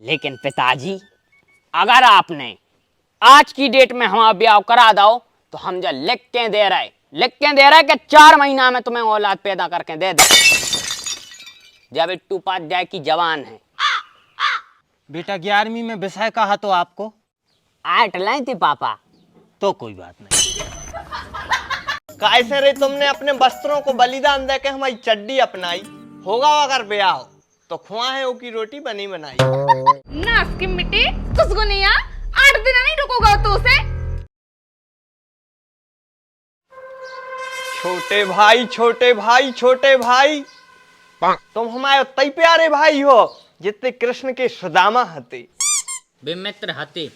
लेकिन पिताजी, अगर आपने आज की डेट में हमारा ब्याह करा दो तो हम जो लिख के दे रहे कि 4 महीना में तुम्हें औलाद पैदा करके दे दे। जब इट्टू उपाध्याय की जवान है। बेटा 11वीं में विषय कहा तो आपको 8 लाई थी पापा। तो कोई बात नहीं। कैसे रे तुमने अपने वस्त्रों को बलिदान दे के हमारी चड्डी अपनाई। होगा अगर ब्याह हो तो खुआ है की रोटी बनी बनाई। नास की मिट्टी कुछ गुनिया 8 दिन नहीं रुकोगा तो उसे। छोटे भाई छोटे भाई छोटे भाई, तुम हमारे उतने ही प्यारे भाई हो जितने कृष्ण के सुदामा हते। मित्र हते।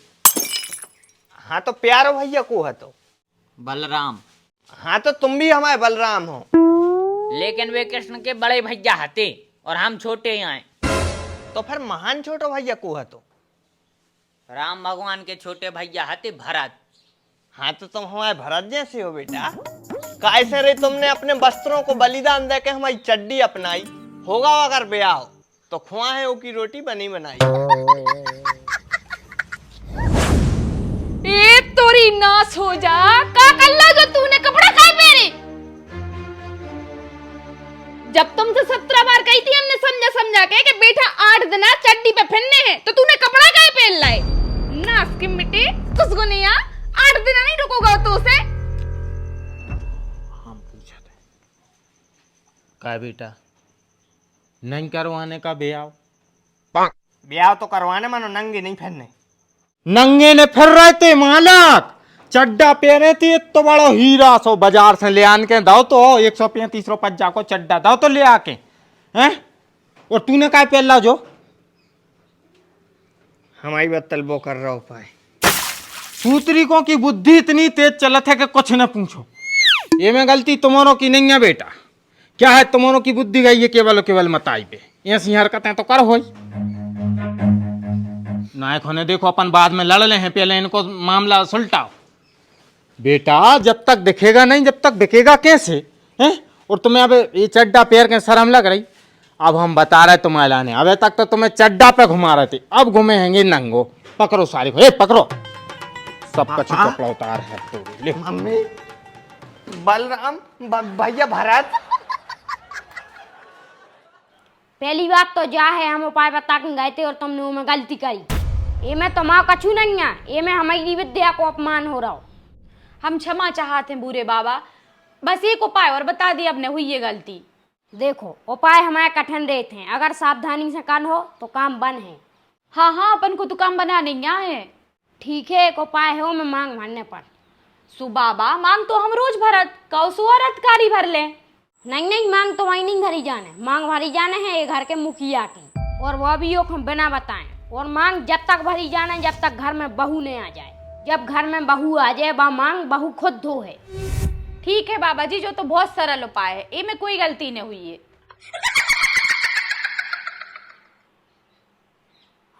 हाँ तो प्यारो भैया को है तो बलराम। हाँ तो तुम भी हमारे बलराम हो। लेकिन वे कृष्ण के बड़े भैया हते और हम छोटे हैं। तो फिर महान छोटो भैया को है तो राम भगवान के छोटे भैया हते भरत। हाँ तो तुम हमारे भरत जैसे हो बेटा। कैसे रे तुमने अपने वस्त्रों को बलिदान दे के हमारी चड्डी अपनाई। होगा अगर ब्याह हो तो खुआ है की रोटी बनी बनाई। ए तोरी नाश हो जा का कल्ला जो तूने कपड़ा काहे पहने। जब तुमसे 17 बार कही थी हमने समझा के कि बेटा 8 दिन चड्डी पे फिरने हैं तो तूने कपड़ा काहे पहन लाए। नाश की मिट्टी कुछ गुनिया 8 दिन नहीं रुकोगा तो उसे। हम पूछा था क्या बेटा नहीं करवाने का ब्याह? ब्याह तो करवाने मानो नंगे नहीं फिरने। नंगे ने फिर रहे थे मालक, चड्डा पहने थे तो बड़ा हीरा सो बाजार से ले आन के दो तो 135 रुपये जाको चड्डा दो तो ले आके हैं। और तूने क्या पहन ला जो हमारी बत्तल वो कर रहा उपाय। सूत्रिकों की बुद्धि इतनी तेज चलत है कि कुछ न पूछो। ये में गलती तुम्हारों की नहीं है बेटा। क्या है तुम्हारों की बुद्धि गई है केवल मताई पे। ऐसी हरकतें तो कर हो नायक होने देखो अपन बाद में लड़ ले हैं, पहले इनको मामला सुलटाओ। बेटा जब तक दिखेगा नहीं जब तक बिकेगा कैसे हैं। और तुम्हें अब ये चड्डा पैर के शर्म लग रही। अब हम बता रहे तुम्हें लाने, अबे तक तो तुम्हें चड्डा पे घुमा रहे थे, अब घूमे हैंगे नंगो। पकड़ो सारी को, पकड़ो सब कछु कपड़ा उतार है तो ले। मम्मी बलराम भैया भरत। पहली बात तो जा है हम उपाय बता के गए थे और तुमने उनमें गलती करी। ये में तुम्हारा कछु नहीं है, ये में हमारी विद्या को अपमान हो रहा हो। हम क्षमा चाहते हैं बूढ़े बाबा, बस एक उपाय और बता दिया अपने हुई ये गलती। देखो उपाय हमारे कठिन रहते हैं, अगर सावधानी से कर हो तो काम बन है। हाँ अपन को तो काम बना नहीं है। ठीक है एक उपाय है वो मैं मांग भरने पर। सुबाबा मांग तो हम रोज भरत कौशुअरतकारी भर ले। नहीं मांग तो वही नहीं भरी जाने, मांग भरी जाने है ये घर के मुखिया की, और वह भी हम बिना बताएं। और मांग जब तक भरी जाने जब तक घर में बहू नहीं आ जाए। जब घर में बहू आ जाए वह मांग बहू खुद धो है। ठीक है बाबा जी, जो तो बहुत सरल उपाय है, ये में कोई गलती नहीं हुई है।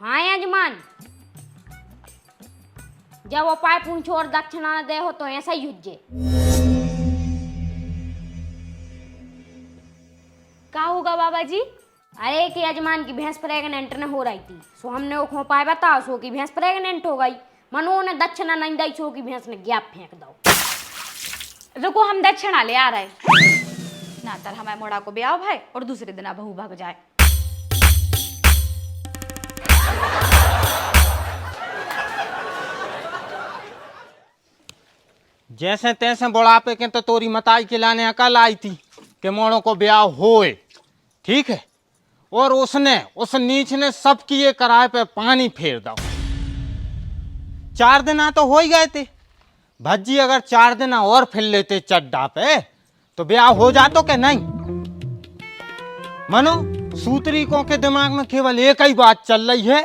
हाँ यजमान, जब उपाय पूछो और दक्षिणा न दे हो तो ऐसा ही हुज्जे। क्या होगा बाबा जी? अरे कि यजमान की भैंस प्रेग्नेंट न हो रही थी, सो हमने वो उपाय बताओ, सो की भैंस प्रेग्नेंट हो गई। मनो ने दक्षिणा नहीं दी, सो की भैंस ने गैप फेंक दो। रुको हम दक्षिणा ले आ रहे ना तर हमारे मोड़ा को ब्याह भाई और दूसरे दिन बहू भाग जाए। जैसे तैसे बुढ़ापे के तो तोरी मताई के लाने अकल आई थी कि मोड़ों को ब्याह होए, ठीक है। और उसने उस नीच ने सब किए कराए पे पानी फेर दो। 4 दिन तो हो ही गए थे भज्जी, अगर 4 दिन और फिर लेते चड्डा पे तो ब्याह हो जातो कि नहीं। मनो सूत्रिकों के दिमाग में केवल एक ही बात चल रही है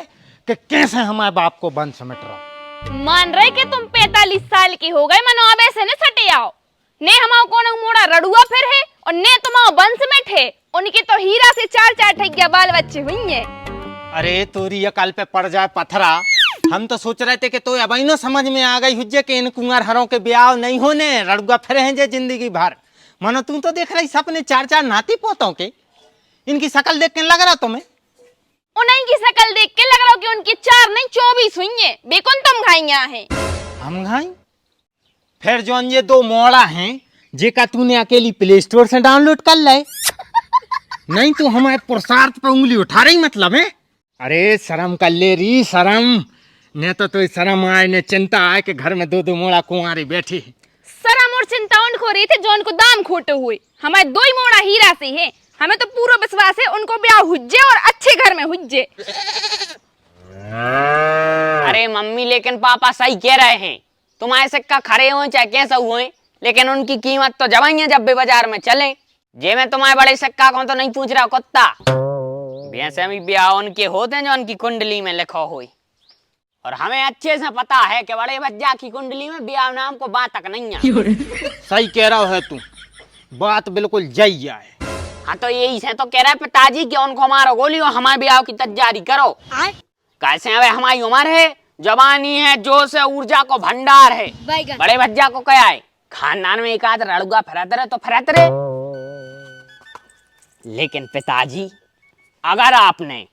कि कैसे हमारे बाप को वंश मिट रहा। मान रहे कि तुम 45 साल की हो गए, मनो अब ऐसे न सटे आओ। ने हमारा कोने मोड़ा रड़ुआ फिर है और ने तुम्हारा वंश में ठे। उनकी तो हीरा से 4 ठगिया बाल बच्चे हुई है। अरे तोरी अकाल पे पड़ जाए पथरा। हम तो सोच रहे थे कि तो अब न समझ में आ गई हुज्जे कि इन कुंवर हरों के ब्याह नहीं होने, रड़ुआ फिर हैं जे जिंदगी भर। मनो तू तो देख रही सपने 4 नाती पोतों के, इनकी शकल देख के लग रहा तुम्हें। उन्हीं की शक्ल देख के लग रहा हो कि उनकी 4 नहीं 24 हुई है। बेकन तुम खाइया है। हम खाई फिर जो ये दो मोड़ा हैं जेका तूने अकेली प्ले स्टोर से डाउनलोड कर लाए नहीं तो हमारे पुरुषार्थ पे उंगली उठा रही मतलब है। अरे शर्म कर ले री शर्म ने तो शर्म आए ने चिंता आए कि घर में दो दो मोड़ा कुंवारी बैठी। शर्म और चिंता उनको रही थे जो उनको दाम खोटे हुए। हमारे 2 ही मोड़ा हीरा से है। हमें तो पूरा विश्वास है उनको ब्याह हुज्जे और अच्छे घर में हुज्जे। अरे मम्मी लेकिन पापा सही कह रहे हैं। तुम्हारे सिक्का खरे हो चाहे कैसा हुए लेकिन उनकी कीमत तो जब ही है जब भी बाजार में चले। जे मैं तुम्हारे बड़े सिक्का को तो नहीं पूछ रहा कुत्ता। वैसे भी ब्याह उनके होते हैं जो उनकी कुंडली में लिखा हुई और हमें अच्छे से पता है कि बड़े भज्जा की कुंडली में ब्याह नाम को बात तक नहीं है। सही कह रहा है तू बात बिल्कुल जई है। हाँ तो यही से तो कह रहा है पिताजी कि उनको मारो गोली और हमारे ब्याह की तैयारी करो। कैसे अब हमारी उम्र है जवानी है जोश है ऊर्जा को भंडार है। बड़े भज्जा को क्या है खानदान में एक आध रड़ुआ फरत रहे तो फरत रहे। लेकिन पिताजी अगर आपने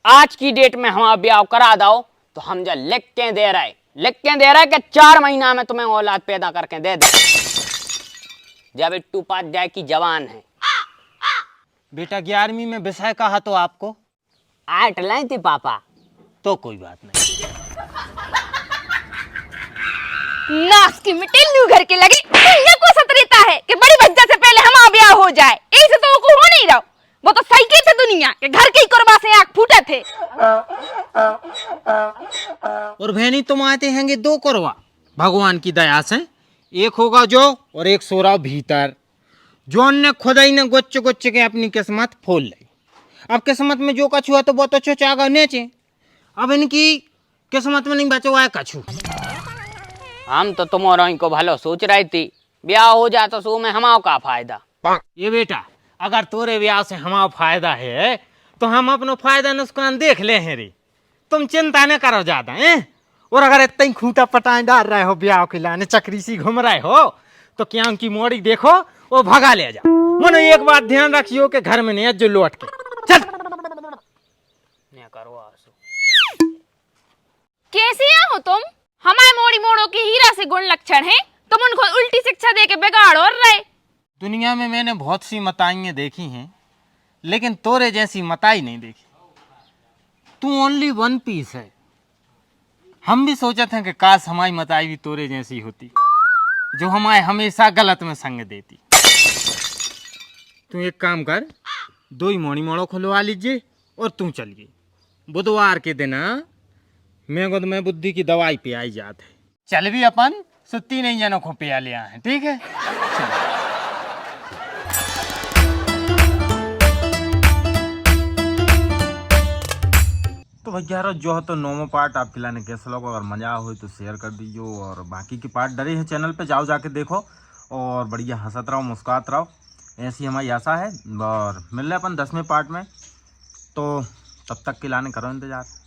आज की डेट में हमारा ब्याह करा दो तो हम जो लिख के दे रहे कि 4 महीना में तुम्हें औलाद पैदा करके दे दे। जब इट्टू पात जाए की जवान है। बेटा 11वीं में विषय कहा तो आपको 8 लाए थे पापा। तो कोई बात नहीं। नास की मिटेलू घर के लगी दुनिया को सतरेता है कि बड़ी भज्जा से पहले हमारा ब्याह हो जाए। ऐसे तो वो हो नहीं रहा। वो तो सही के थे दुनिया के घर के ही कुर्बा से आंख फूटे थे। और बहनी तुम आते हैंगे 2 करवा भगवान की दया से। एक होगा जो और एक सो रहा भीतर। जॉन ने खुदाई ने गुच्च गुच्च के अपनी किस्मत फोल ली। अब किस्मत में जो कछु है तो बहुत अच्छो चागा नेचे। अब इनकी किस्मत में नहीं बचा हुआ है कछु। हम तो तुम्हारा को भलो सोच रही थी ब्याह हो जाए तो सो में हमारा का फायदा। ये बेटा अगर तोरे ब्याह से हमारा फायदा है तो हम अपनो फायदा नुकसान देख ले हैं रे। तुम चिंता न करो ज्यादा है। और अगर इतना ही खूंटा पटाए डाल रहे हो ब्याह के लाने चक्री सी घूम रहे हो तो क्या उनकी मोड़ी देखो वो भगा ले जा। मनो एक बात ध्यान रखियो कि घर में नहीं जो लौट के चल करो आंसू। कैसे हो तुम? हमारे मोड़ी मोड़ों के हीरा से गुण लक्षण है। तुम उनको उल्टी शिक्षा दे के बिगाड़ और रहे। दुनिया में मैंने बहुत सी मताइयाँ देखी हैं लेकिन तोरे जैसी मताई नहीं देखी। तू ओनली 1 पीस है। हम भी सोचते हैं कि काश हमारी मताई भी तोरे जैसी होती जो हमारे हमेशा गलत में संग देती। तू एक काम कर 2 ही मोड़ी मोड़ो खुलवा लीजिए और तू चलिए। बुधवार के दिन मैं खुद में बुद्धि की दवाई पियाई जात है। चल भी अपन सुत्ती नहीं जनों को पिया लिया है। ठीक है चल। तो भैया जो है तो 9वां पार्ट आप खिलाने कैसा लगा अगर मजा हो तो शेयर कर दीजिए और बाकी के पार्ट डरे हैं चैनल पे जाओ जाके देखो और बढ़िया हंसत रहो मुस्कुरात रहो। ऐसी हमारी आशा है और मिल रहे अपन 10वें पार्ट में। तो तब तक खिलाने करो इंतजार।